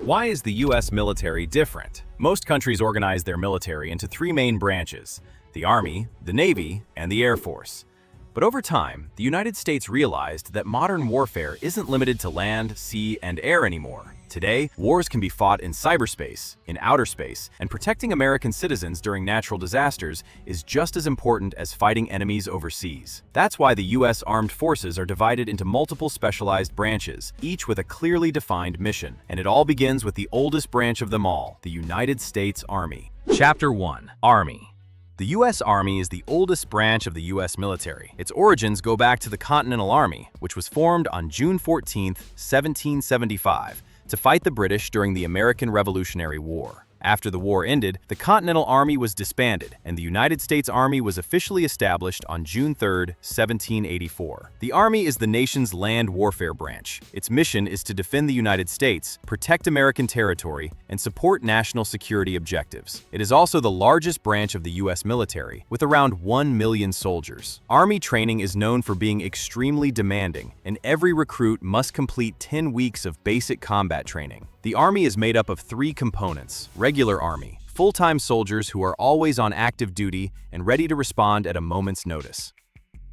Why is the US military different? Most countries organize their military into three main branches: the Army, the Navy, and the Air Force. But over time, the United States realized that modern warfare isn't limited to land, sea, and air anymore. Today, wars can be fought in cyberspace, in outer space, and protecting American citizens during natural disasters is just as important as fighting enemies overseas. That's why the US Armed Forces are divided into multiple specialized branches, each with a clearly defined mission. And it all begins with the oldest branch of them all, the United States Army. Chapter 1. Army. The U.S. Army is the oldest branch of the U.S. military. Its origins go back to the Continental Army, which was formed on June 14, 1775, to fight the British during the American Revolutionary War. After the war ended, the Continental Army was disbanded, and the United States Army was officially established on June 3, 1784. The Army is the nation's land warfare branch. Its mission is to defend the United States, protect American territory, and support national security objectives. It is also the largest branch of the U.S. military, with around 1 million soldiers. Army training is known for being extremely demanding, and every recruit must complete 10 weeks of basic combat training. The Army is made up of three components: regular Army, full-time soldiers who are always on active duty and ready to respond at a moment's notice;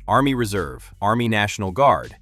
Army Reserve, Army National Guard.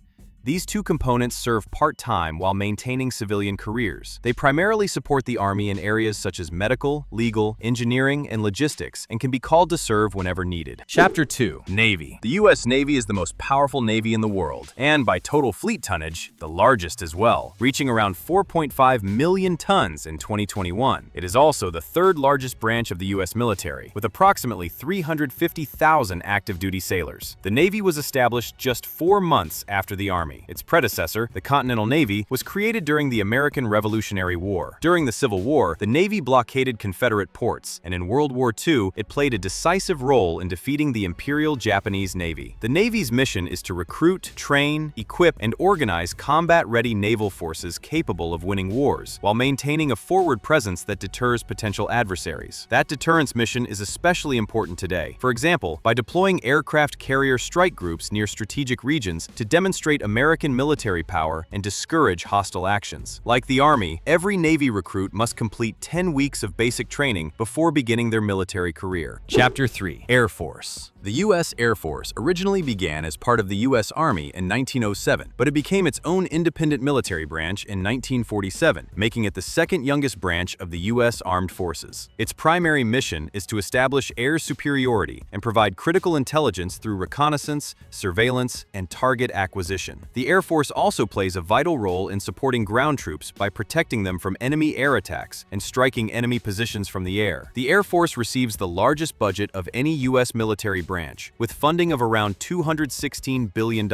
These two components serve part-time while maintaining civilian careers. They primarily support the Army in areas such as medical, legal, engineering, and logistics, and can be called to serve whenever needed. Chapter 2. Navy. The U.S. Navy is the most powerful navy in the world, and by total fleet tonnage, the largest as well, reaching around 4.5 million tons in 2021. It is also the third largest branch of the U.S. military, with approximately 350,000 active-duty sailors. The Navy was established just 4 months after the Army. Its predecessor, the Continental Navy, was created during the American Revolutionary War. During the Civil War, the Navy blockaded Confederate ports, and in World War II, it played a decisive role in defeating the Imperial Japanese Navy. The Navy's mission is to recruit, train, equip, and organize combat-ready naval forces capable of winning wars, while maintaining a forward presence that deters potential adversaries. That deterrence mission is especially important today. For example, by deploying aircraft carrier strike groups near strategic regions to demonstrate American military power and discourage hostile actions. Like the Army, every Navy recruit must complete 10 weeks of basic training before beginning their military career. Chapter 3. Air Force. The U.S. Air Force originally began as part of the U.S. Army in 1907, but it became its own independent military branch in 1947, making it the second youngest branch of the U.S. Armed Forces. Its primary mission is to establish air superiority and provide critical intelligence through reconnaissance, surveillance, and target acquisition. The Air Force also plays a vital role in supporting ground troops by protecting them from enemy air attacks and striking enemy positions from the air. The Air Force receives the largest budget of any U.S. military branch, with funding of around $216 billion.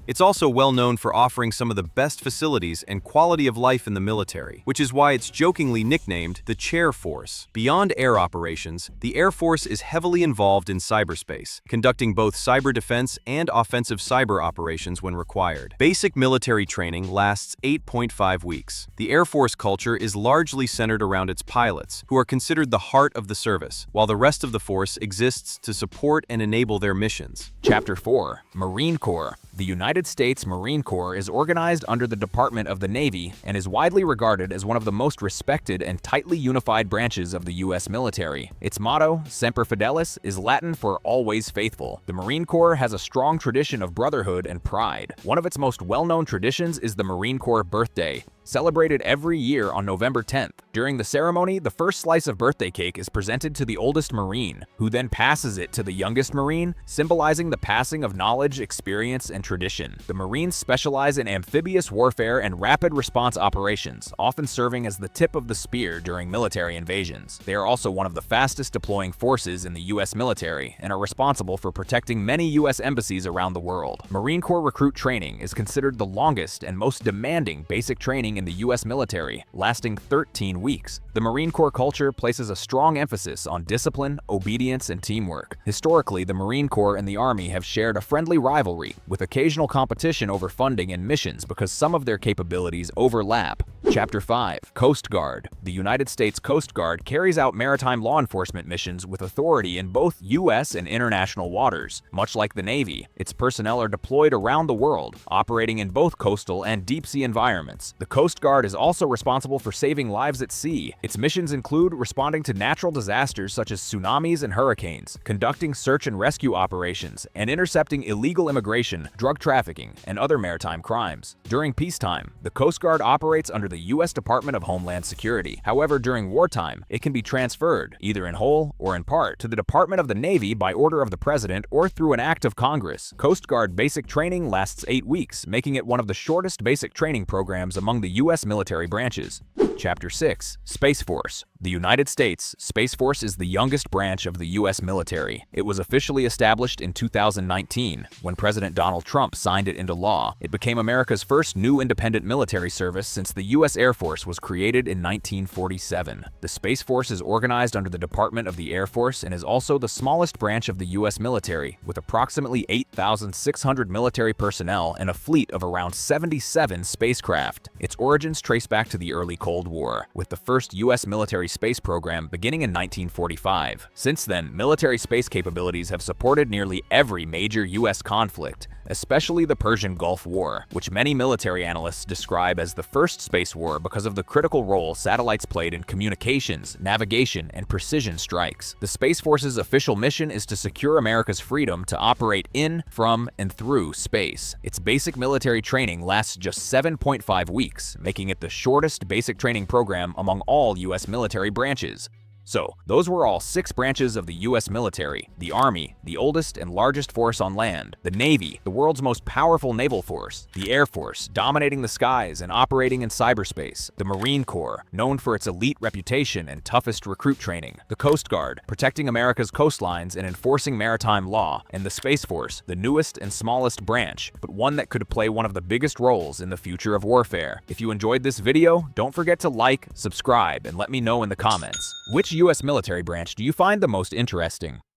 It's also well known for offering some of the best facilities and quality of life in the military, which is why it's jokingly nicknamed the Chair Force. Beyond air operations, the Air Force is heavily involved in cyberspace, conducting both cyber defense and offensive cyber operations when required. Basic military training lasts 8.5 weeks. The Air Force culture is largely centered around its pilots, who are considered the heart of the service, while the rest of the force exists to support and enable their missions. Chapter 4. Marine Corps. The United States Marine Corps is organized under the Department of the Navy and is widely regarded as one of the most respected and tightly unified branches of the U.S. military. Its motto, Semper Fidelis, is Latin for always faithful. The Marine Corps has a strong tradition of brotherhood and pride. One of its most well-known traditions is the Marine Corps Birthday, celebrated every year on November 10th. During the ceremony, the first slice of birthday cake is presented to the oldest Marine, who then passes it to the youngest Marine, symbolizing the passing of knowledge, experience, and tradition. The Marines specialize in amphibious warfare and rapid response operations, often serving as the tip of the spear during military invasions. They are also one of the fastest deploying forces in the U.S. military and are responsible for protecting many U.S. embassies around the world. Marine Corps recruit training is considered the longest and most demanding basic training in the U.S. military, lasting 13 weeks. weeks. The Marine Corps culture places a strong emphasis on discipline, obedience, and teamwork. Historically, the Marine Corps and the Army have shared a friendly rivalry, with occasional competition over funding and missions because some of their capabilities overlap. Chapter 5. Coast Guard. The United States Coast Guard carries out maritime law enforcement missions with authority in both U.S. and international waters. Much like the Navy, its personnel are deployed around the world, operating in both coastal and deep-sea environments. The Coast Guard is also responsible for saving lives at sea. Its missions include responding to natural disasters such as tsunamis and hurricanes, conducting search and rescue operations, and intercepting illegal immigration, drug trafficking, and other maritime crimes. During peacetime, the Coast Guard operates under the U.S. Department of Homeland Security. However, during wartime, it can be transferred, either in whole or in part, to the Department of the Navy by order of the President or through an act of Congress. Coast Guard basic training lasts 8 weeks, making it one of the shortest basic training programs among the U.S. military branches. Chapter 6. Space Force. The United States Space Force is the youngest branch of the U.S. military. It was officially established in 2019, when President Donald Trump signed it into law. It became America's first new independent military service since the U.S. Air Force was created in 1947. The Space Force is organized under the Department of the Air Force and is also the smallest branch of the U.S. military, with approximately 8,600 military personnel and a fleet of around 77 spacecraft. Its origins trace back to the early Cold War, with the first U.S. military space program beginning in 1945. Since then, military space capabilities have supported nearly every major U.S. conflict, especially the Persian Gulf War, which many military analysts describe as the first space war because of the critical role satellites played in communications, navigation, and precision strikes. The Space Force's official mission is to secure America's freedom to operate in, from, and through space. Its basic military training lasts just 7.5 weeks, making it the shortest basic training program among all U.S. military branches. So, those were all 6 branches of the U.S. military: the Army, the oldest and largest force on land; the Navy, the world's most powerful naval force; the Air Force, dominating the skies and operating in cyberspace; the Marine Corps, known for its elite reputation and toughest recruit training; the Coast Guard, protecting America's coastlines and enforcing maritime law; and the Space Force, the newest and smallest branch, but one that could play one of the biggest roles in the future of warfare. If you enjoyed this video, don't forget to like, subscribe, and let me know in the comments. Which U.S. military branch do you find the most interesting?